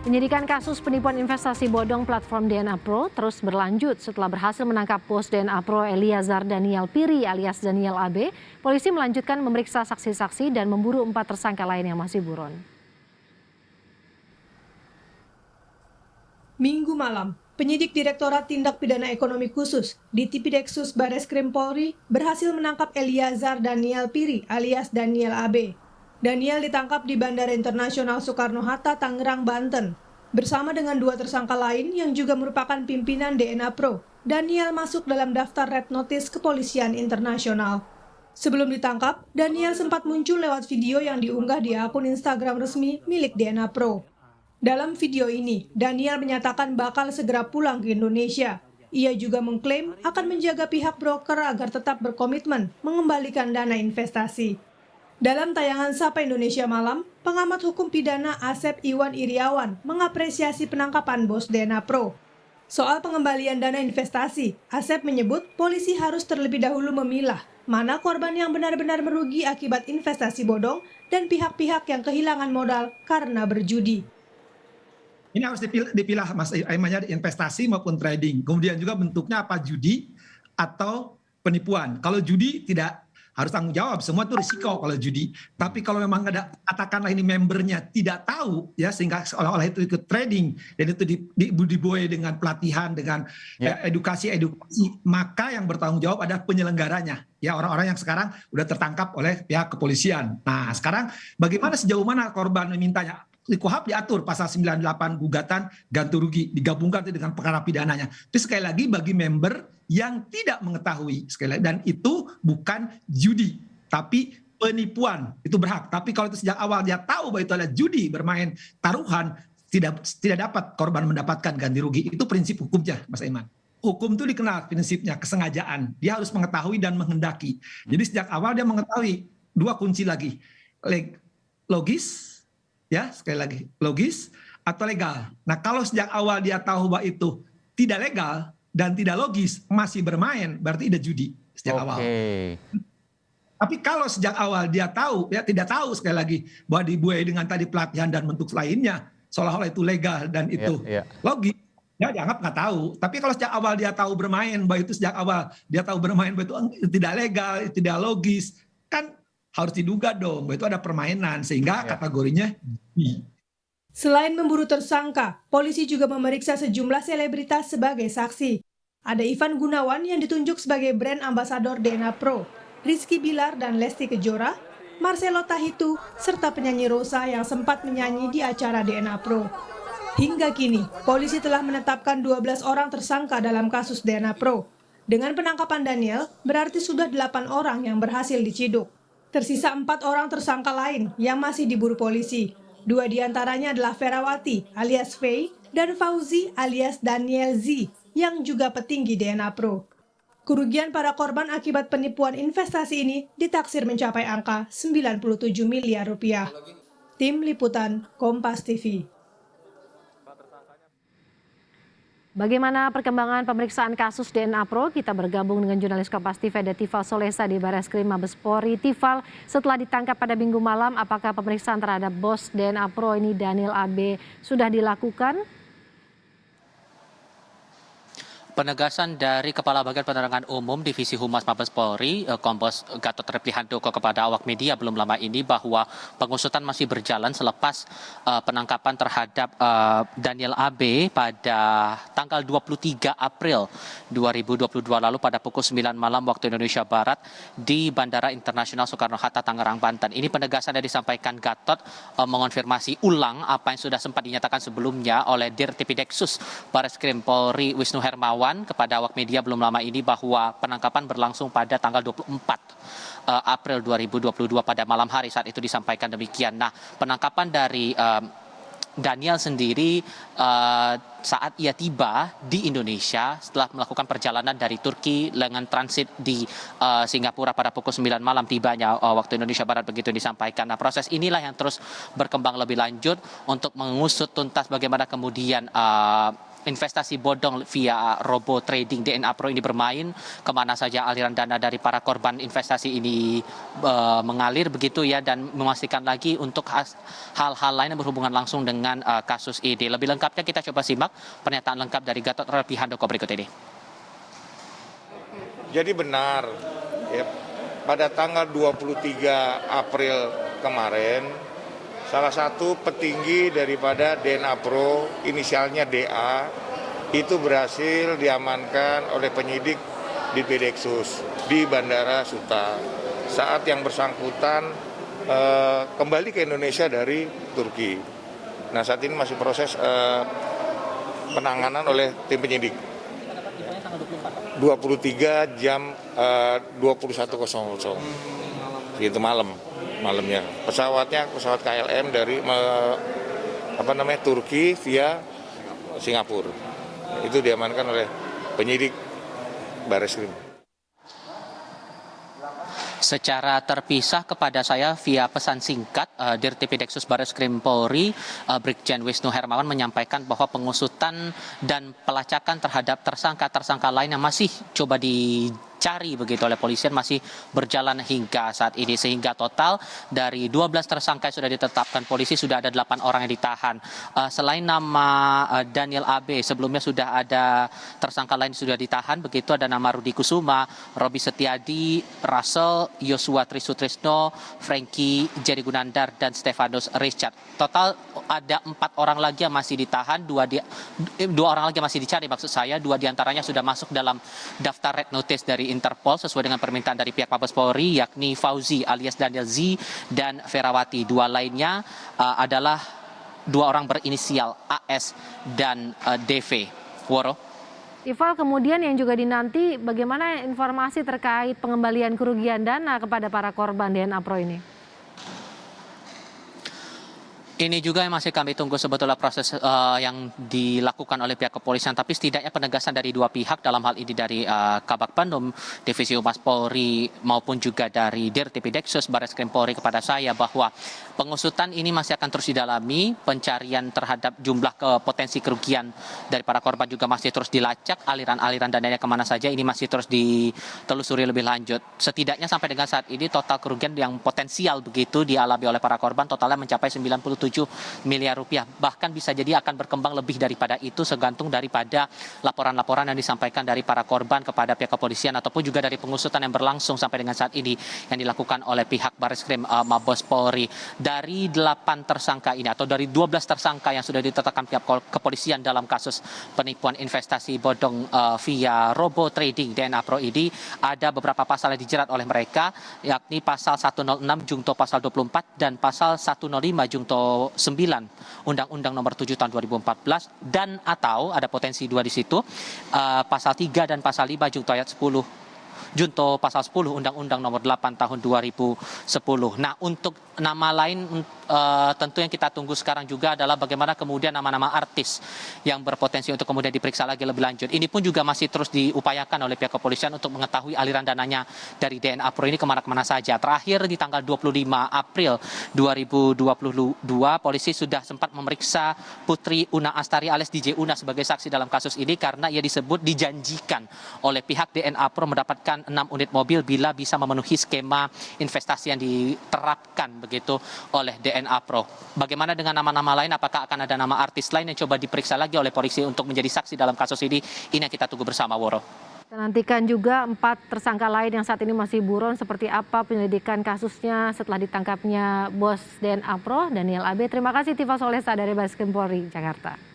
Penyidikan kasus penipuan investasi bodong platform DNA Pro terus berlanjut setelah berhasil menangkap bos DNA Pro Eliezer Daniel Piri alias Daniel AB. Polisi melanjutkan memeriksa saksi-saksi dan memburu 4 tersangka lain yang masih buron. Minggu malam, penyidik Direktorat Tindak Pidana Ekonomi Khusus di Tipideksus Bareskrim Polri berhasil menangkap Eliezer Daniel Piri alias Daniel AB. Daniel ditangkap di Bandara Internasional Soekarno-Hatta, Tangerang, Banten. Bersama dengan 2 tersangka lain yang juga merupakan pimpinan DNA Pro, Daniel masuk dalam daftar Red Notice Kepolisian Internasional. Sebelum ditangkap, Daniel sempat muncul lewat video yang diunggah di akun Instagram resmi milik DNA Pro. Dalam video ini, Daniel menyatakan bakal segera pulang ke Indonesia. Ia juga mengklaim akan menjaga pihak broker agar tetap berkomitmen mengembalikan dana investasi. Dalam tayangan Sapa Indonesia Malam, pengamat hukum pidana Asep Iwan Iriawan mengapresiasi penangkapan bos DNA Pro. Soal pengembalian dana investasi, Asep menyebut polisi harus terlebih dahulu memilah mana korban yang benar-benar merugi akibat investasi bodong dan pihak-pihak yang kehilangan modal karena berjudi. Ini harus dipilah Mas Aimannya, investasi maupun trading. Kemudian juga bentuknya apa, judi atau penipuan. Kalau judi tidak harus tanggung jawab, semua itu risiko kalau judi. Tapi kalau memang ada, katakanlah ini membernya tidak tahu ya, sehingga seolah-olah itu ikut trading dan itu dibuai dengan pelatihan, dengan edukasi, maka yang bertanggung jawab adalah penyelenggaranya. Ya, orang-orang yang sekarang udah tertangkap oleh pihak kepolisian. Nah, sekarang bagaimana, sejauh mana korban memintanya? Di KUHP diatur pasal 98 gugatan ganti rugi digabungkan dengan perkara pidananya. Tapi sekali lagi bagi member yang tidak mengetahui, sekali lagi, dan itu bukan judi tapi penipuan, itu berhak. Tapi kalau itu sejak awal dia tahu bahwa itu adalah judi, bermain taruhan, tidak dapat korban mendapatkan ganti rugi. Itu prinsip hukumnya, Mas Aiman. Hukum itu dikenal prinsipnya kesengajaan. Dia harus mengetahui dan menghendaki. Jadi sejak awal dia mengetahui. 2 kunci lagi, logis, ya, sekali lagi, logis atau legal. Nah, kalau sejak awal dia tahu bahwa itu tidak legal dan tidak logis, masih bermain, berarti ada judi sejak awal. Tapi kalau sejak awal dia tahu, ya tidak tahu, sekali lagi, bahwa dibuai dengan tadi pelatihan dan bentuk lainnya, seolah-olah itu legal dan itu logis, ya dianggap nggak tahu. Tapi kalau sejak awal dia tahu bermain, bahwa itu sejak awal dia tahu bermain, bahwa itu tidak legal, tidak logis, kan harus diduga dong, bahwa itu ada permainan, sehingga kategorinya judi. Selain memburu tersangka, polisi juga memeriksa sejumlah selebritas sebagai saksi. Ada Ivan Gunawan yang ditunjuk sebagai brand ambasador DNA Pro, Rizky Bilar dan Lesti Kejora, Marcelo Tahitu, serta penyanyi Rosa yang sempat menyanyi di acara DNA Pro. Hingga kini, polisi telah menetapkan 12 orang tersangka dalam kasus DNA Pro. Dengan penangkapan Daniel, berarti sudah 8 orang yang berhasil diciduk. Tersisa 4 orang tersangka lain yang masih diburu polisi. 2 diantaranya adalah Ferawati alias Faye dan Fauzi alias Daniel Z yang juga petinggi DNA Pro. Kerugian para korban akibat penipuan investasi ini ditaksir mencapai angka 97 miliar rupiah. Tim Liputan Kompas TV. Bagaimana perkembangan pemeriksaan kasus DNA Pro? Kita bergabung dengan jurnalis Kompas TV ada Tifal Solesa di Bareskrim Mabes Polri. Tifal, setelah ditangkap pada Minggu malam, apakah pemeriksaan terhadap bos DNA Pro ini Daniel AB sudah dilakukan? Penegasan dari Kepala Bagian Penerangan Umum Divisi Humas Mabes Polri, Kompos Gatot Replihandoko kepada awak media belum lama ini bahwa pengusutan masih berjalan selepas penangkapan terhadap Daniel AB pada tanggal 23 April 2022 lalu pada pukul 9 malam waktu Indonesia Barat di Bandara Internasional Soekarno-Hatta, Tangerang, Banten. Ini penegasan yang disampaikan Gatot mengonfirmasi ulang apa yang sudah sempat dinyatakan sebelumnya oleh Dir Tipideksus Bareskrim Polri Wisnu Hermawan kepada awak media belum lama ini bahwa penangkapan berlangsung pada tanggal 24 April 2022 pada malam hari, saat itu disampaikan demikian. Nah, penangkapan dari Daniel sendiri saat ia tiba di Indonesia setelah melakukan perjalanan dari Turki dengan transit di Singapura pada pukul 9 malam tibanya waktu Indonesia Barat, begitu disampaikan. Nah, proses inilah yang terus berkembang lebih lanjut untuk mengusut tuntas bagaimana kemudian investasi bodong via robo trading DNA Pro ini bermain, kemana saja aliran dana dari para korban investasi ini mengalir begitu ya, dan memastikan lagi untuk hal-hal lain yang berhubungan langsung dengan kasus ini. Lebih lengkapnya kita coba simak pernyataan lengkap dari Gatot Terlebih Handoko berikut ini. Jadi benar, ya, pada tanggal 23 April kemarin, salah satu petinggi daripada DNA Pro, inisialnya DA, itu berhasil diamankan oleh penyidik di Pideksus di Bandara Suta saat yang bersangkutan kembali ke Indonesia dari Turki. Nah, saat ini masih proses penanganan oleh tim penyidik. 23 jam 21.00 itu malamnya. Pesawatnya pesawat KLM dari Turki via Singapura. Itu diamankan oleh penyidik Bareskrim. Secara terpisah kepada saya via pesan singkat, Dirtipideksus Bareskrim Polri, Brigjen Wisnu Hermawan menyampaikan bahwa pengusutan dan pelacakan terhadap tersangka-tersangka lain yang masih coba dicari begitu oleh polisian masih berjalan hingga saat ini, sehingga total dari 12 tersangka yang sudah ditetapkan polisi sudah ada 8 orang yang ditahan. Selain nama Daniel AB, sebelumnya sudah ada tersangka lain yang sudah ditahan begitu, ada nama Rudi Kusuma, Robi Setiadi, Russell, Yosua Trisutrisno, Frankie Jerry Gunandar, dan Stefanus Richard. Total ada 4 orang lagi yang masih ditahan, 2 orang lagi yang masih dicari maksud saya, 2 diantaranya sudah masuk dalam daftar red notice dari Interpol sesuai dengan permintaan dari pihak Mabes Polri, yakni Fauzi alias Daniel Z dan Ferawati. 2 lainnya adalah 2 orang berinisial AS dan DV. Woro. Ival, kemudian yang juga dinanti bagaimana informasi terkait pengembalian kerugian dana kepada para korban DNA Pro ini? Ini juga yang masih kami tunggu sebetulnya proses yang dilakukan oleh pihak kepolisian, tapi setidaknya penegasan dari 2 pihak, dalam hal ini dari Kabak Penum, Divisi Humas Polri maupun juga dari Dirtipideksus Bareskrim Polri kepada saya bahwa pengusutan ini masih akan terus didalami, pencarian terhadap jumlah potensi kerugian dari para korban juga masih terus dilacak, aliran-aliran dananya kemana saja ini masih terus ditelusuri lebih lanjut. Setidaknya sampai dengan saat ini total kerugian yang potensial begitu dialami oleh para korban totalnya mencapai 97 miliar rupiah. Bahkan bisa jadi akan berkembang lebih daripada itu, segantung daripada laporan-laporan yang disampaikan dari para korban kepada pihak kepolisian ataupun juga dari pengusutan yang berlangsung sampai dengan saat ini yang dilakukan oleh pihak Bareskrim Mabes Polri. Dari 8 tersangka ini atau dari 12 tersangka yang sudah ditetapkan pihak kepolisian dalam kasus penipuan investasi bodong via robo trading DNA Pro ini, ada beberapa pasal yang dijerat oleh mereka, yakni pasal 106 Jungto pasal 24 dan pasal 105 Jungto 9 Undang-Undang Nomor 7 Tahun 2014, dan atau ada potensi 2 di situ, pasal 3 dan pasal 5 Jungto ayat 10 Junto pasal 10 Undang-Undang Nomor 8 Tahun 2010. Nah, untuk nama lain tentu yang kita tunggu sekarang juga adalah bagaimana kemudian nama-nama artis yang berpotensi untuk kemudian diperiksa lagi lebih lanjut. Ini pun juga masih terus diupayakan oleh pihak kepolisian untuk mengetahui aliran dananya dari DNA Pro ini kemana-kemana saja. Terakhir di tanggal 25 April 2022, polisi sudah sempat memeriksa Putri Una Astari alias DJ Una sebagai saksi dalam kasus ini karena ia disebut dijanjikan oleh pihak DNA Pro mendapatkan 6 unit mobil bila bisa memenuhi skema investasi yang diterapkan begitu oleh DNA Pro. Bagaimana dengan nama-nama lain? Apakah akan ada nama artis lain yang coba diperiksa lagi oleh polisi untuk menjadi saksi dalam kasus ini? Ini yang kita tunggu bersama, Woro. Kita nantikan juga 4 tersangka lain yang saat ini masih buron, seperti apa penyelidikan kasusnya setelah ditangkapnya bos DNA Pro, Daniel AB. Terima kasih Tifa Solesa dari Bareskrim Polri, Jakarta.